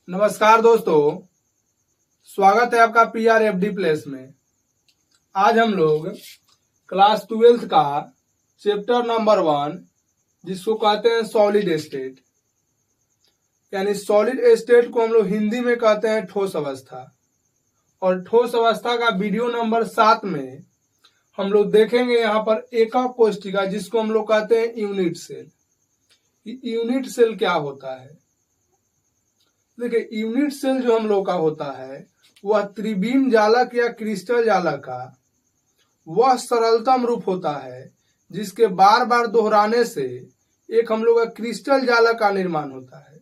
नमस्कार दोस्तों, स्वागत है आपका PRFD प्लेस में। आज हम लोग क्लास 12th का चैप्टर नंबर 1 जिसको कहते हैं सॉलिड स्टेट, यानी सॉलिड स्टेट को हम लोग हिंदी में कहते हैं ठोस अवस्था। और ठोस अवस्था का वीडियो नंबर 7 में हम लोग देखेंगे यहाँ पर एकक कोशिका जिसको हम लोग कहते हैं यूनिट सेल। यूनिट सेल क्या होता है? देखिए, यूनिट सेल जो हम लोग का होता है वह त्रिभीम जालक या क्रिस्टल जालक का वह सरलतम रूप होता है जिसके बार बार दोहराने से एक हम लोग का क्रिस्टल जालक का निर्माण होता है।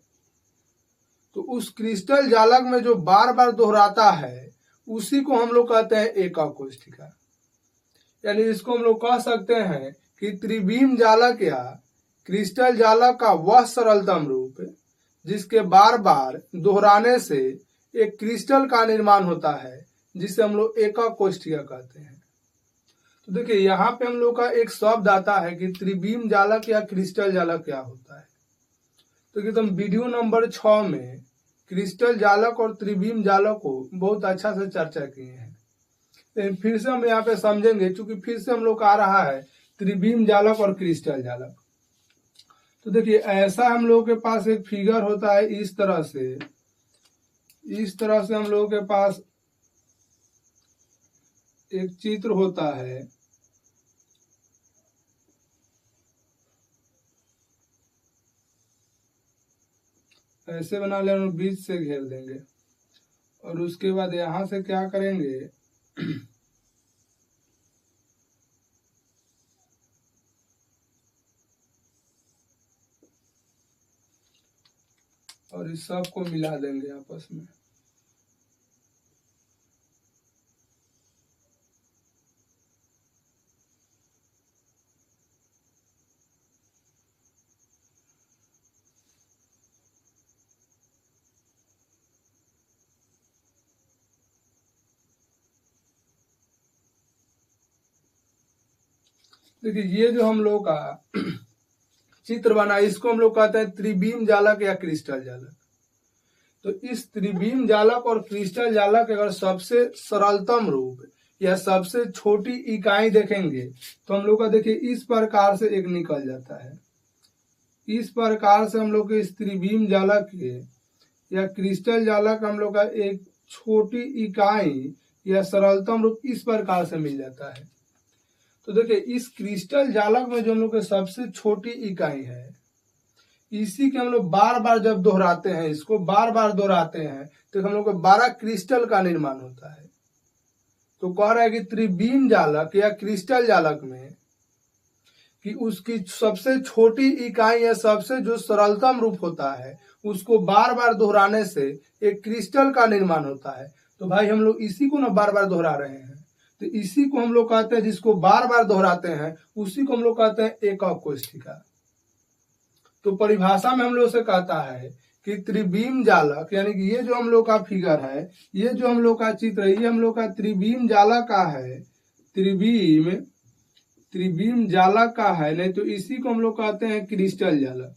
तो उस क्रिस्टल जालक में जो बार बार दोहराता है उसी को हम लोग कहते हैं एकक कोशिका। यानी इसको हम लोग कह सकते हैं कि त्रिभीम जालक या क्रिस्टल जालक का वह सरलतम रूप जिसके बार बार दोहराने से एक क्रिस्टल का निर्माण होता है जिसे हम लोग एकक कोशिका कहते हैं। तो देखिए, यहाँ पे हम लोग का एक शब्द आता है कि त्रिभीम जालक या क्रिस्टल जालक क्या होता है। तो एकदम वीडियो नंबर 6 में क्रिस्टल जालक और त्रिभीम जालक को बहुत अच्छा से चर्चा किए हैं। लेकिन फिर से हम यहाँ पे समझेंगे, क्योंकि फिर से हम लोग का आ रहा है त्रिभीम जालक और क्रिस्टल जालक। तो देखिए, ऐसा हम लोगों के पास एक फिगर होता है, इस तरह से हम लोगों के पास एक चित्र होता है। ऐसे बना ले, बीच से घेर देंगे और उसके बाद यहां से क्या करेंगे और इस सब को मिला देंगे आपस में। देखिए, ये जो हम लोग का चित्र बना इसको हम लोग कहते हैं त्रिभीम जालक या क्रिस्टल जालक। तो इस त्रिभीम जालक और क्रिस्टल जालक अगर सबसे सरलतम रूप या सबसे छोटी इकाई देखेंगे तो हम लोग का देखिए इस प्रकार से एक निकल जाता है। इस प्रकार से हम लोग के इस त्रिभीम जालक के या क्रिस्टल जालक हम लोग का एक छोटी इकाई या सरलतम रूप इस प्रकार से मिल जाता है। तो देखिए, इस क्रिस्टल जालक में जो हम लोग के सबसे छोटी इकाई है, इसी के हम लोग बार बार जब दोहराते हैं, इसको बार बार दोहराते हैं तो हम लोग को 12 क्रिस्टल का निर्माण होता है। तो कह रहा है कि त्रिभीम जालक या क्रिस्टल जालक में कि उसकी सबसे छोटी इकाई या सबसे जो सरलतम रूप होता है उसको बार बार दोहराने से एक क्रिस्टल का निर्माण होता है। तो भाई हम लोग इसी को ना बार बार दोहरा रहे हैं, तो इसी को हम लोग कहते हैं, जिसको बार बार दोहराते हैं उसी को हम लोग कहते हैं एकक कोशिका। तो परिभाषा में हम लोग से कहता है कि त्रिभीम जालक, यानी कि ये जो हम लोग का फिगर है, ये जो हम लोग का चित्र है, ये हम लोग का त्रिभीम जालक का है। त्रिभीम जालक का है, नहीं तो इसी को हम लोग कहते हैं क्रिस्टल जालक।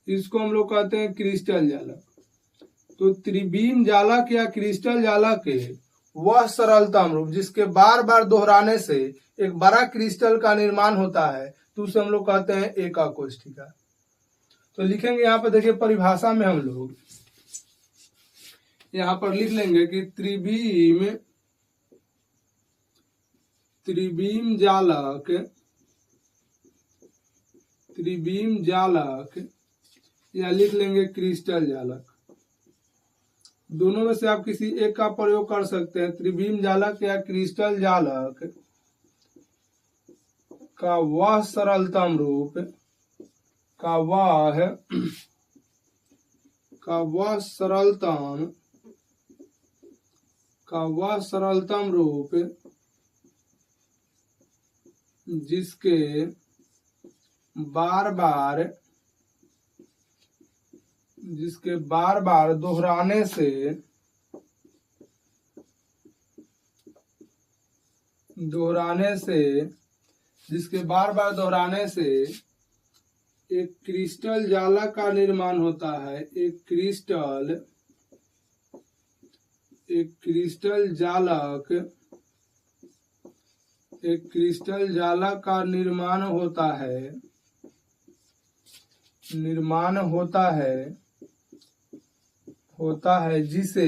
इसको हम लोग कहते हैं क्रिस्टल जालक। तो त्रिभीम जालक या क्रिस्टल जालक के वह सरलतम रूप जिसके बार बार दोहराने से एक बड़ा क्रिस्टल का निर्माण होता है, तो उसे हम लोग कहते हैं एकक कोशिका। तो लिखेंगे यहाँ पर, देखिए परिभाषा में हम लोग यहाँ पर लिख लेंगे कि त्रिभीम जालक या लिख लेंगे क्रिस्टल जालक। दोनों में से आप किसी एक का प्रयोग कर सकते हैं। त्रिभीम जालक या क्रिस्टल जालक का वह सरलतम रूप का वह सरलतम रूप जिसके बार बार दोहराने से एक क्रिस्टल जाला का निर्माण होता है। एक क्रिस्टल जाला का निर्माण होता है जिसे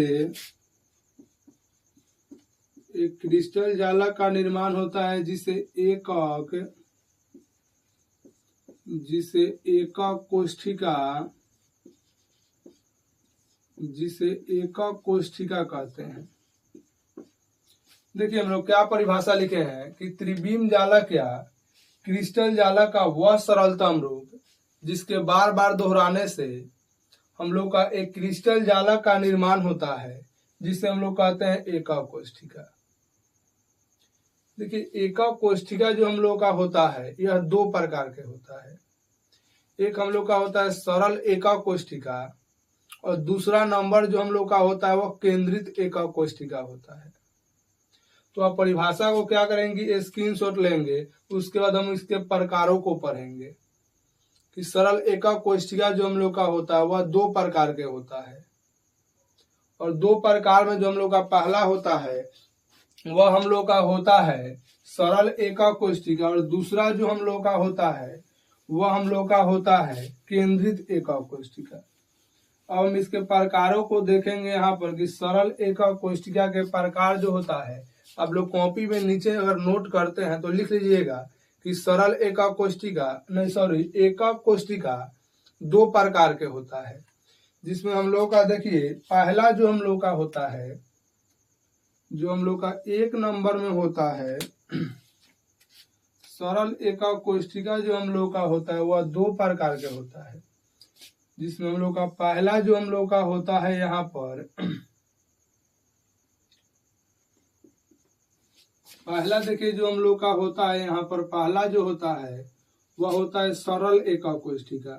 एक क्रिस्टल जाला का निर्माण होता है जिसे एकक कोष्ठिका कहते हैं। देखिए हम लोग क्या परिभाषा लिखे हैं कि त्रिविम जाला क्या, क्रिस्टल जाला का वह सरलतम रूप जिसके बार बार दोहराने से हम लोग का एक क्रिस्टल जाला का निर्माण होता है, जिसे हम लोग कहते हैं एकक कोष्ठिका। देखिए एकक कोष्ठिका जो हम लोग का होता है यह दो प्रकार के होता है। एक हम लोग का होता है सरल एकक कोष्ठिका और दूसरा नंबर जो हम लोग का होता है वह केंद्रित एकक कोष्ठिका होता है। तो आप परिभाषा को क्या करेंगे, स्क्रीनशॉट लेंगे, उसके बाद हम इसके प्रकारों को पढ़ेंगे कि सरल एकक कोष्ठिका जो हम लोग का होता है वह दो प्रकार के होता है। और दो प्रकार में जो हम लोग का पहला होता है वह हम लोग का होता है सरल एकक कोष्ठिका और दूसरा जो हम लोग का होता है वह हम लोग का होता है केंद्रित एकक कोष्ठिका। अब हम इसके प्रकारों को देखेंगे यहाँ पर कि सरल एकक कोष्ठिका के प्रकार जो होता है, आप लोग कॉपी में नीचे अगर नोट करते हैं तो लिख लीजिएगा कि सरल एकक कोष्ठिका दो प्रकार के होता है, जिसमें हम लोग का देखिए पहला जो हम लोग का होता है, जो हम लोग का एक नंबर में होता है सरल एकक कोष्ठिका जो हम लोग का होता है वह दो प्रकार के होता है, जिसमें हम लोग का पहला जो हम लोग का होता है यहाँ पर पहला देखिए जो हम लोग का होता है यहाँ पर पहला जो होता है वह होता है सरल एकक कोष्ठिका।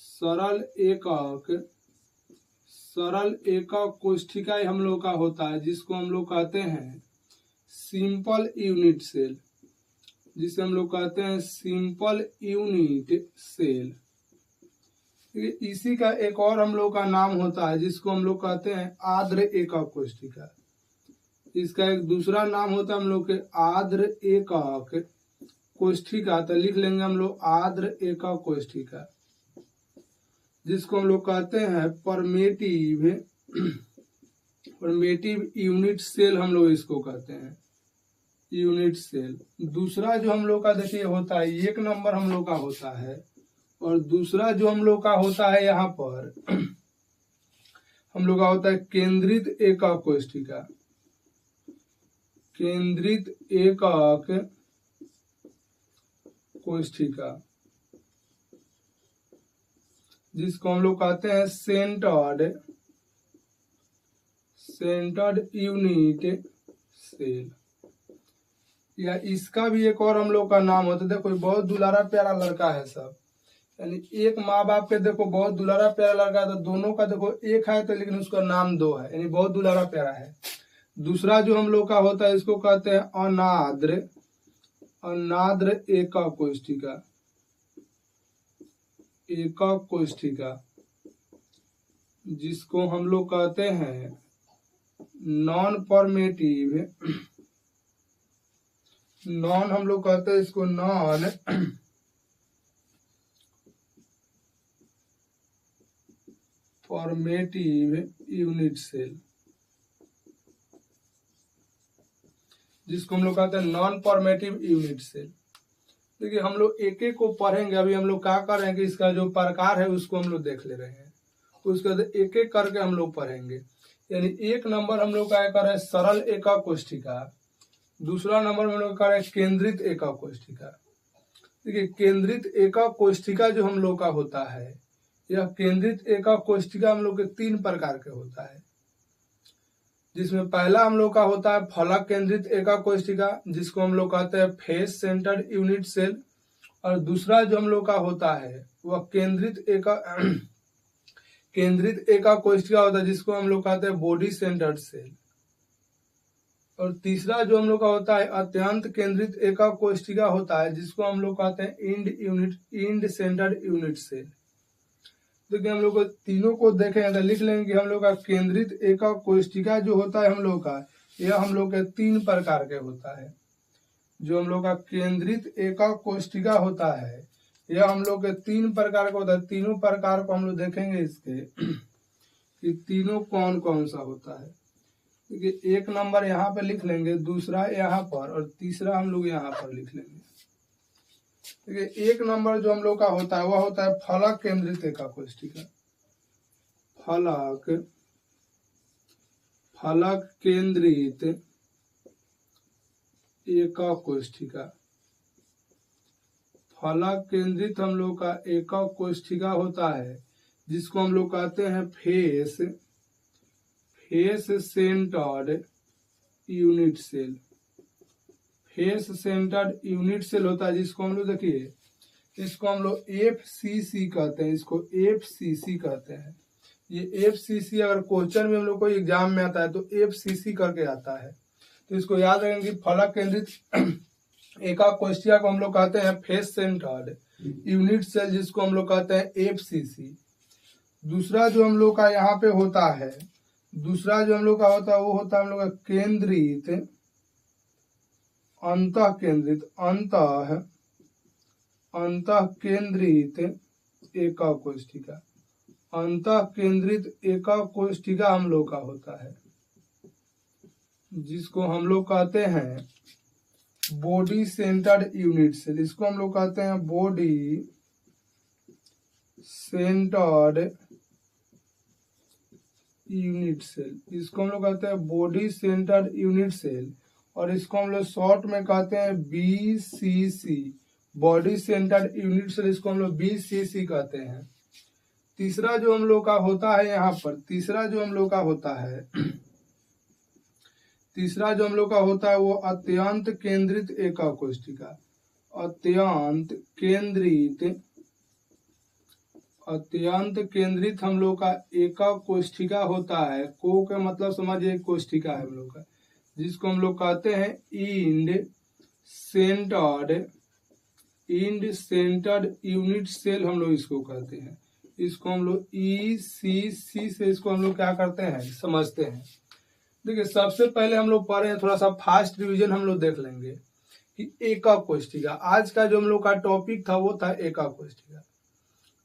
सरल एकक कोष्ठिका हम लोग का होता है जिसको हम लोग कहते हैं सिंपल यूनिट सेल, जिसे हम लोग कहते हैं सिंपल यूनिट सेल। इसी का एक और हम लोग का नाम होता है जिसको हम लोग कहते हैं आर्द्र एकक कोष्ठिका। इसका एक दूसरा नाम होता है हम लोग के आर्द्र एकक कोष्ठिका, तो लिख लेंगे हम लोग आर्द्र एकक कोष्ठिका, जिसको हम लोग कहते हैं परमेटिव यूनिट सेल, हम लोग इसको कहते हैं यूनिट सेल। दूसरा जो हम लोग का देखिए होता है एक नंबर हम लोग का होता है और दूसरा जो हम लोग का होता है यहाँ पर हम लोग का होता है केंद्रित एकक कोष्ठिका। केंद्रित एकक कोष्ठिका जिसको हम लोग कहते हैं सेंटर्ड यूनिट सेल, या इसका भी एक और हम लोग का नाम होता है। देखो बहुत दुलारा प्यारा लड़का है सब, यानी एक माँ बाप के देखो बहुत दुलारा प्यारा लड़का है, तो दोनों का देखो एक है तो लेकिन उसका नाम दो है, यानी बहुत दुलारा प्यारा है। दूसरा जो हम लोग का होता है इसको कहते हैं अनाद्र एकक कोष्ठिका, जिसको हम लोग कहते हैं हम लोग कहते हैं इसको नॉन फॉर्मेटिव यूनिट सेल, जिसको हम लोग कहते हैं नॉन फॉर्मेटिव यूनिट सेल। देखिए हम लोग एक एक को पढ़ेंगे, अभी हम लोग क्या कर रहे हैं कि इसका जो प्रकार है उसको हम लोग देख ले रहे हैं, उसके बाद एक एक करके हम लोग पढ़ेंगे। यानी एक नंबर हम लोग क्या कर रहे हैं सरल एकक कोष्ठिका, दूसरा नंबर में हम लोग कर रहे हैं केंद्रित एकक कोष्ठिका। देखिए केंद्रित एकक कोष्ठिका जो हम लोग का होता है, यह केंद्रित एकक कोष्ठिका हम लोग के तीन प्रकार के होता है, जिसमें पहला हम लोग का होता है फलक केंद्रित एकक कोष्ठिका, जिसको हम लोग कहते हैं फेस सेंटर्ड यूनिट सेल, और दूसरा जो हम लोग का होता है वह केंद्रित एकक कोष्ठिका होता है, जिसको हम लोग कहते हैं बॉडी सेंटर्ड सेल। और तीसरा जो हम लोग का होता है अत्यंत केंद्रित एকক कोशिका होता है, जिसको हम लोग कहते हैं इंड सेंटर्ड यूनिट सेल। देखिए हम लोग को तीनों को देखें तो लिख लेंगे कि हम लोग का केंद्रित एকক कोशिका जो होता है हम लोग का, यह हम लोग के 3 प्रकार के होता है। जो हम लोग का केंद्रित एকক कोशिका होता है यह हम लोग के 3 प्रकार का होता है। तीनों प्रकार को हम लोग देखेंगे इसके कि तीनों कौन कौन सा होता है। देखिए 1 नंबर यहाँ पे लिख लेंगे, दूसरा यहाँ पर और तीसरा हम लोग यहाँ पर लिख लेंगे। देखिए 1 नंबर जो हम लोग का होता है वह होता है फलक केंद्रित एকক कोशिका। फलक केंद्रित एকক कोशिका। फलक केंद्रित हम लोग का एকক कोशिका होता है, जिसको हम लोग कहते हैं face centred unit cell. Face centred unit cell होता है, जिसको हम लोग देखिए इसको हम लोग FCC कहते हैं। इसको FCC कहते हैं। ये FCC अगर क्वेश्चन में हम लोग को एग्जाम में आता है तो FCC करके आता है, तो इसको याद रखेंगे। फलक केंद्रित एকক कोशिका को हम लोग कहते हैं फेस सेंटर्ड यूनिट सेल, जिसको हम लोग कहते हैं FCC। दूसरा जो हम लोग का यहाँ पे होता है, दूसरा जो हम लोग का होता है वो होता है हम लोग का केंद्रित अंतः केंद्रित एকক कोशिका। अंतः केंद्रित एকক कोशिका हम लोग का होता है, जिसको हम लोग कहते हैं बॉडी सेंटर्ड यूनिट सेल। इसको हम लोग कहते हैं बॉडी सेंटर्ड यूनिट सेल। इसको हम लोग कहते हैं बॉडी सेंटर्ड यूनिट सेल, और इसको हम लोग शॉर्ट में कहते हैं BCC, body centred unit cell. इसको हम लोग BCC कहते हैं। तीसरा जो हम लोग का होता है यहाँ पर, तीसरा जो हम लोग का होता है वो अत्यंत केंद्रित एকক कोशिका। अत्यंत केंद्रित हम लोग का एকক कोशिका होता है। को का मतलब समझिए कोशिका है हम लोग का, जिसको हम लोग कहते हैं इंड सेंटर्ड यूनिट सेल हम लोग इसको कहते हैं। इसको हम लोग ECC से इसको हम लोग क्या करते हैं समझते हैं। देखिए सबसे पहले हम लोग पढ़े हैं, थोड़ा सा फास्ट रिवीजन हम लोग देख लेंगे कि एকক कोशिका। आज का जो हम लोग का टॉपिक था वो था एকক कोशिका,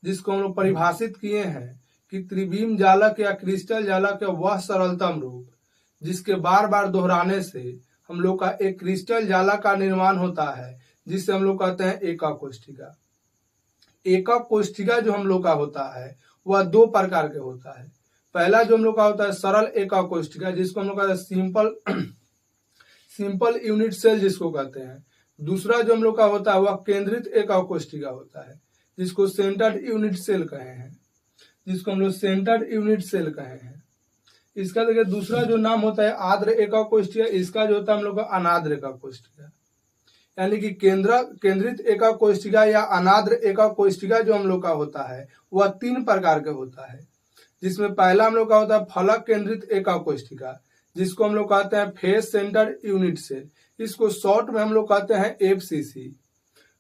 जिसको हम लोग परिभाषित किए हैं कि त्रिविम जालक या क्रिस्टल जालक वह सरलतम रूप जिसके बार बार दोहराने से हम लोग का एक क्रिस्टल जालक का निर्माण होता है, जिससे हम लोग कहते हैं एকক कोशिका। एকক कोशिका जो हम लोग का होता है वह 2 प्रकार के होता है। पहला जो हम लोग का होता है सरल एকক कोशिका, जिसको हम लोग कहते हैं सिंपल यूनिट सेल जिसको कहते हैं। दूसरा जो हम लोग का होता है वह केंद्रित एকক कोशिका होता है, जिसको सेंटर्ड यूनिट सेल कहे हैं, जिसको हम लोग सेंटर्ड यूनिट सेल कहे हैं। इसका देखिए दूसरा जो नाम होता है आर्द्र एকক कोशिका। इसका जो होता है हम लोग का अनाद्र एকক कोशिका, यानी कि केंद्रित एকক कोशिका या अनाद्र एকক कोशिका जो हम लोग का होता है वह 3 प्रकार के होता है। जिसमें पहला हम लोग का होता है फलक केंद्रित एকক कोशिका, जिसको हम लोग कहते हैं फेस सेंटर्ड यूनिट सेल। इसको शॉर्ट में हम लोग कहते हैं FCC।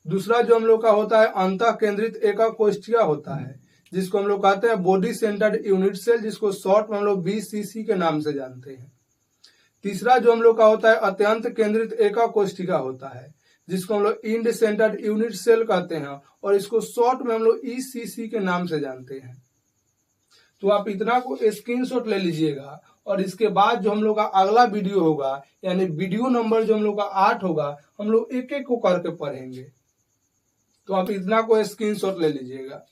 दूसरा जो हम लोग का होता है अंतः केंद्रित एকক कोशिका होता है, जिसको हम लोग कहते हैं बॉडी सेंटर्ड यूनिट सेल, जिसको शॉर्ट में हम लोग BCC के नाम से जानते हैं। तीसरा जो हम लोग का होता है अत्यंत केंद्रित एকক कोशिका होता है, जिसको हम लोग इंड सेंटर्ड यूनिट सेल कहते हैं, और इसको शॉर्ट में हम लोग ECC के नाम से जानते हैं। तो आप इतना को स्क्रीनशॉट ले लीजिएगा, और इसके बाद जो हम लोग का अगला वीडियो होगा, यानी वीडियो नंबर जो हम लोग का 8 होगा, हम लोग एक एक को करके पढ़ेंगे। तो आप इतना को स्क्रीनशॉट ले लीजिएगा।